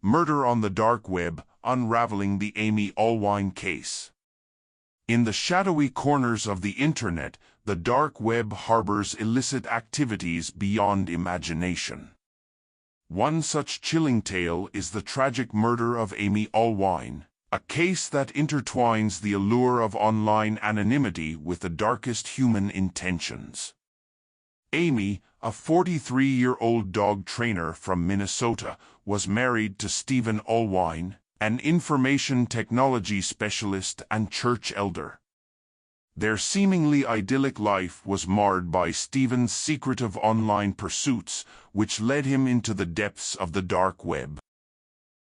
Murder on the Dark Web, Unraveling the Amy Allwine Case. In the shadowy corners of the Internet, the dark web harbors illicit activities beyond imagination. One such chilling tale is the tragic murder of Amy Allwine, a case that intertwines the allure of online anonymity with the darkest human intentions. Amy, a 43-year-old dog trainer from Minnesota, was married to Stephen Allwine, an information technology specialist and church elder. Their seemingly idyllic life was marred by Stephen's secretive online pursuits, which led him into the depths of the dark web.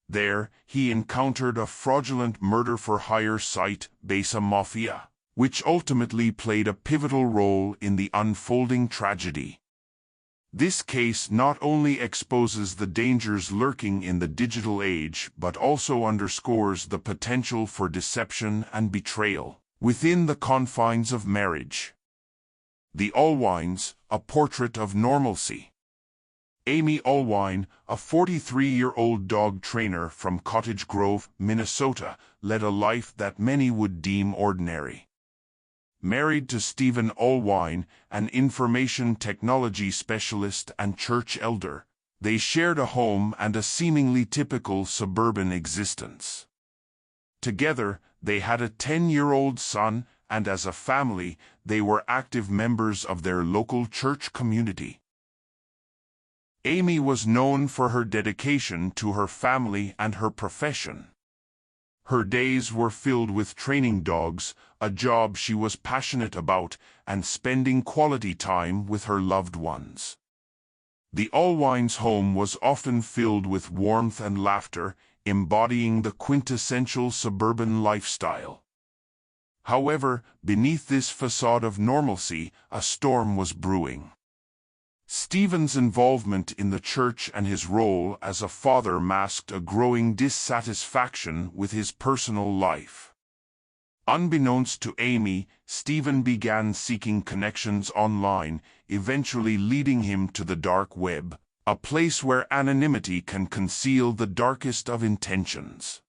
There, he encountered a fraudulent murder-for-hire site, Besa Mafia, which ultimately played a pivotal role in the unfolding tragedy. This case not only exposes the dangers lurking in the digital age but also underscores the potential for deception and betrayal within the confines of marriage. The Allwines, a portrait of normalcy. Amy Allwine, a 43-year-old dog trainer from Cottage Grove, Minnesota, led a life that many would deem ordinary. Married to Stephen Allwine, an information technology specialist and church elder, they shared a home and a seemingly typical suburban existence. Together, they had a 10-year-old son, and as a family, they were active members of their local church community. Amy was known for her dedication to her family and her profession. Her days were filled with training dogs, a job she was passionate about, and spending quality time with her loved ones. The Allwines' home was often filled with warmth and laughter, embodying the quintessential suburban lifestyle. However, beneath this facade of normalcy, a storm was brewing. Stephen's involvement in the church and his role as a father masked a growing dissatisfaction with his personal life. Unbeknownst to Amy, Stephen began seeking connections online, eventually leading him to the dark web, a place where anonymity can conceal the darkest of intentions.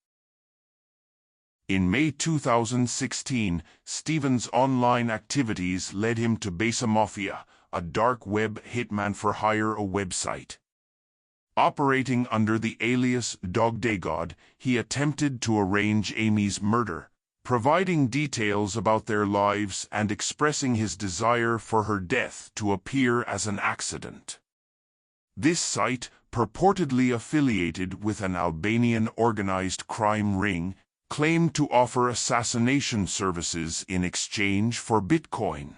In May 2016, Stephen's online activities led him to Besa Mafia, a dark web hitman-for-hire website. Operating under the alias Dogdaygod, he attempted to arrange Amy's murder, providing details about their lives and expressing his desire for her death to appear as an accident. This site, purportedly affiliated with an Albanian organized crime ring, claimed to offer assassination services in exchange for Bitcoin.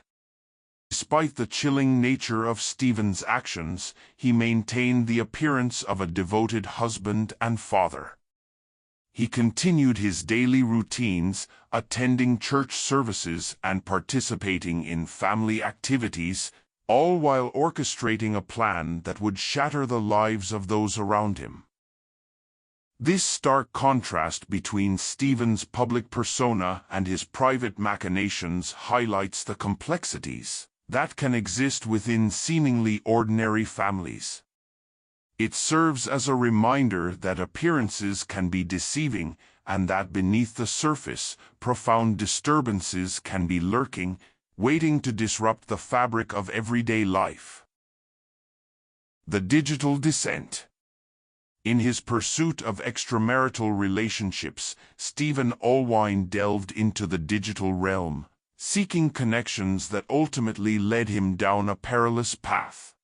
Despite the chilling nature of Stephen's actions, he maintained the appearance of a devoted husband and father. He continued his daily routines, attending church services and participating in family activities, all while orchestrating a plan that would shatter the lives of those around him. This stark contrast between Stephen's public persona and his private machinations highlights the complexities that can exist within seemingly ordinary families. It serves as a reminder that appearances can be deceiving and that beneath the surface, profound disturbances can be lurking, waiting to disrupt the fabric of everyday life. The digital descent. In his pursuit of extramarital relationships, Stephen Allwine delved into the digital realm, seeking connections that ultimately led him down a perilous path.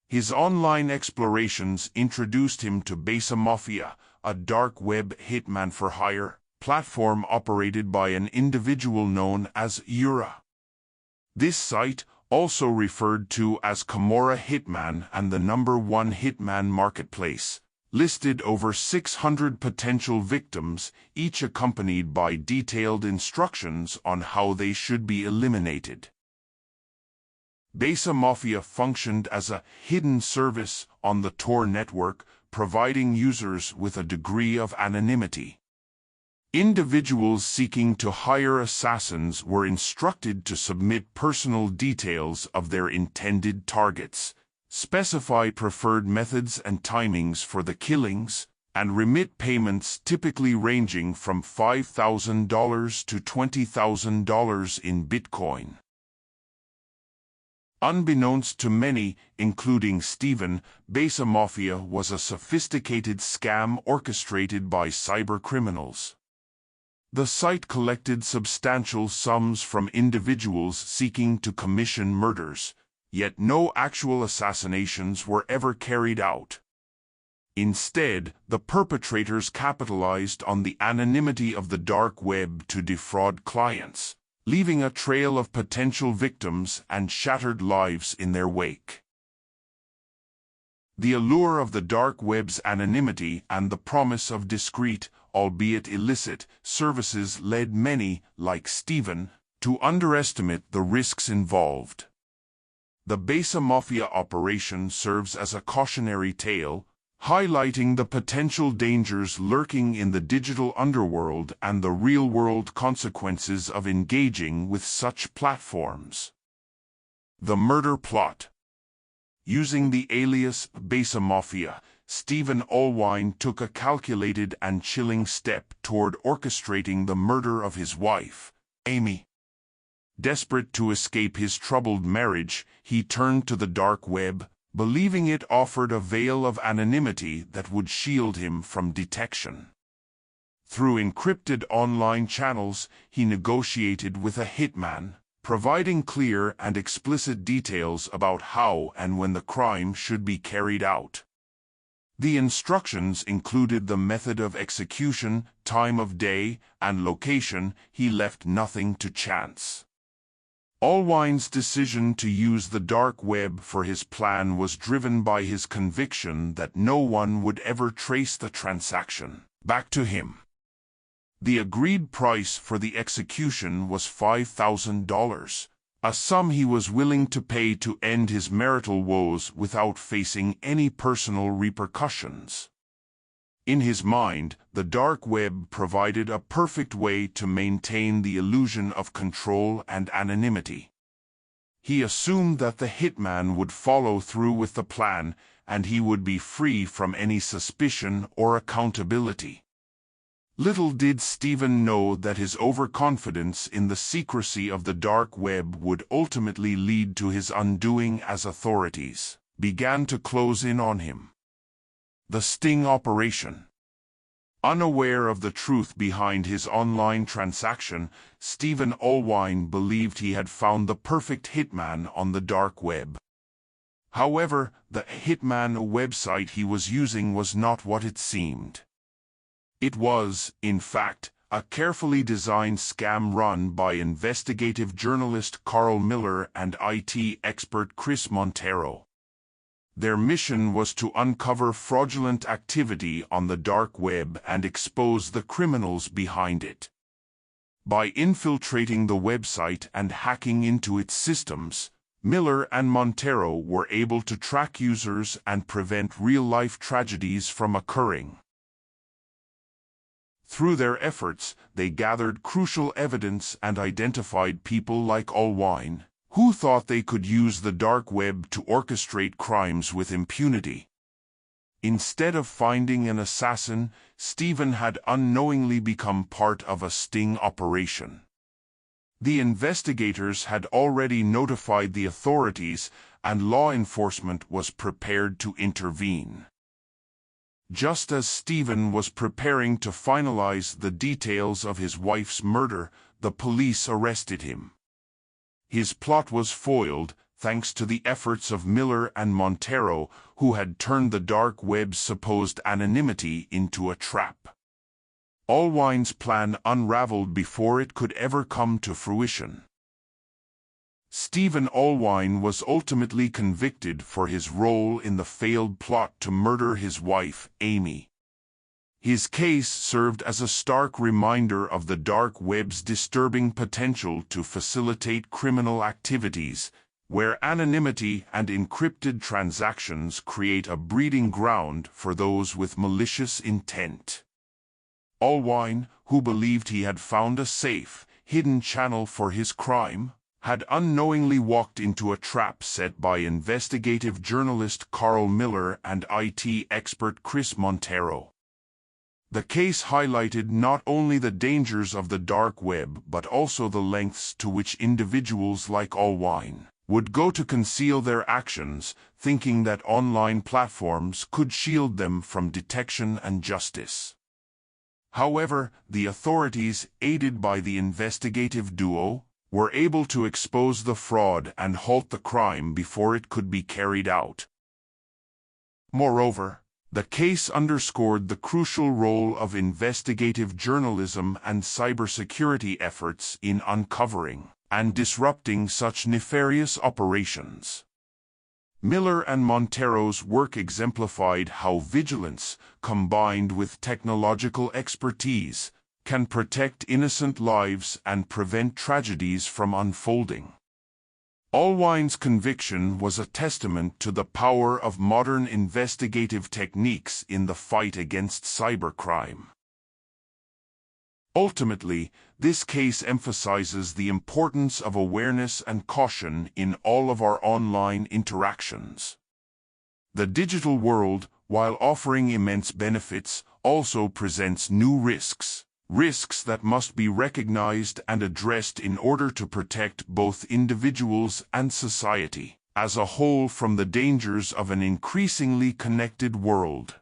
His online explorations introduced him to Besa Mafia, a dark web hitman-for-hire platform operated by an individual known as Ura. This site, also referred to as Camorra Hitman and the #1 hitman marketplace, listed over 600 potential victims, each accompanied by detailed instructions on how they should be eliminated. Besa Mafia functioned as a hidden service on the Tor network, providing users with a degree of anonymity. Individuals seeking to hire assassins were instructed to submit personal details of their intended targets, specify preferred methods and timings for the killings, and remit payments typically ranging from $5,000 to $20,000 in Bitcoin. Unbeknownst to many, including Stephen, Besa Mafia was a sophisticated scam orchestrated by cybercriminals. The site collected substantial sums from individuals seeking to commission murders, yet no actual assassinations were ever carried out. Instead, the perpetrators capitalized on the anonymity of the dark web to defraud clients, leaving a trail of potential victims and shattered lives in their wake. The allure of the dark web's anonymity and the promise of discreet, albeit illicit, services led many, like Stephen, to underestimate the risks involved. The Besa Mafia operation serves as a cautionary tale, highlighting the potential dangers lurking in the digital underworld and the real-world consequences of engaging with such platforms. The murder plot. Using the alias Besa Mafia, Amy Allwine took a calculated and chilling step toward orchestrating the murder of his wife, Amy. Desperate to escape his troubled marriage, he turned to the dark web, believing it offered a veil of anonymity that would shield him from detection. Through encrypted online channels, he negotiated with a hitman, providing clear and explicit details about how and when the crime should be carried out. The instructions included the method of execution, time of day, and location. He left nothing to chance. Allwine's decision to use the dark web for his plan was driven by his conviction that no one would ever trace the transaction back to him. The agreed price for the execution was $5,000, a sum he was willing to pay to end his marital woes without facing any personal repercussions. In his mind, the dark web provided a perfect way to maintain the illusion of control and anonymity. He assumed that the hitman would follow through with the plan, and he would be free from any suspicion or accountability. Little did Stephen know that his overconfidence in the secrecy of the dark web would ultimately lead to his undoing as authorities began to close in on him. The sting operation. Unaware of the truth behind his online transaction, Amy Allwine believed he had found the perfect hitman on the dark web. However, the hitman website he was using was not what it seemed. It was, in fact, a carefully designed scam run by investigative journalist Carl Miller and IT expert Chris Montero. Their mission was to uncover fraudulent activity on the dark web and expose the criminals behind it. By infiltrating the website and hacking into its systems, Miller and Montero were able to track users and prevent real-life tragedies from occurring. Through their efforts, they gathered crucial evidence and identified people like Allwine, who thought they could use the dark web to orchestrate crimes with impunity. Instead of finding an assassin, Stephen had unknowingly become part of a sting operation. The investigators had already notified the authorities, and law enforcement was prepared to intervene. Just as Stephen was preparing to finalize the details of his wife's murder, the police arrested him. His plot was foiled, thanks to the efforts of Miller and Montero, who had turned the dark web's supposed anonymity into a trap. Allwine's plan unraveled before it could ever come to fruition. Amy Allwine was ultimately convicted for his role in the failed plot to murder his wife, Amy. His case served as a stark reminder of the dark web's disturbing potential to facilitate criminal activities, where anonymity and encrypted transactions create a breeding ground for those with malicious intent. Allwine, who believed he had found a safe, hidden channel for his crime, had unknowingly walked into a trap set by investigative journalist Carl Miller and IT expert Chris Montero. The case highlighted not only the dangers of the dark web but also the lengths to which individuals like Allwine would go to conceal their actions, thinking that online platforms could shield them from detection and justice. However, the authorities, aided by the investigative duo, were able to expose the fraud and halt the crime before it could be carried out. Moreover, the case underscored the crucial role of investigative journalism and cybersecurity efforts in uncovering and disrupting such nefarious operations. Miller and Montero's work exemplified how vigilance, combined with technological expertise, can protect innocent lives and prevent tragedies from unfolding. Allwine's conviction was a testament to the power of modern investigative techniques in the fight against cybercrime. Ultimately, this case emphasizes the importance of awareness and caution in all of our online interactions. The digital world, while offering immense benefits, also presents new risks that must be recognized and addressed in order to protect both individuals and society as a whole from the dangers of an increasingly connected world.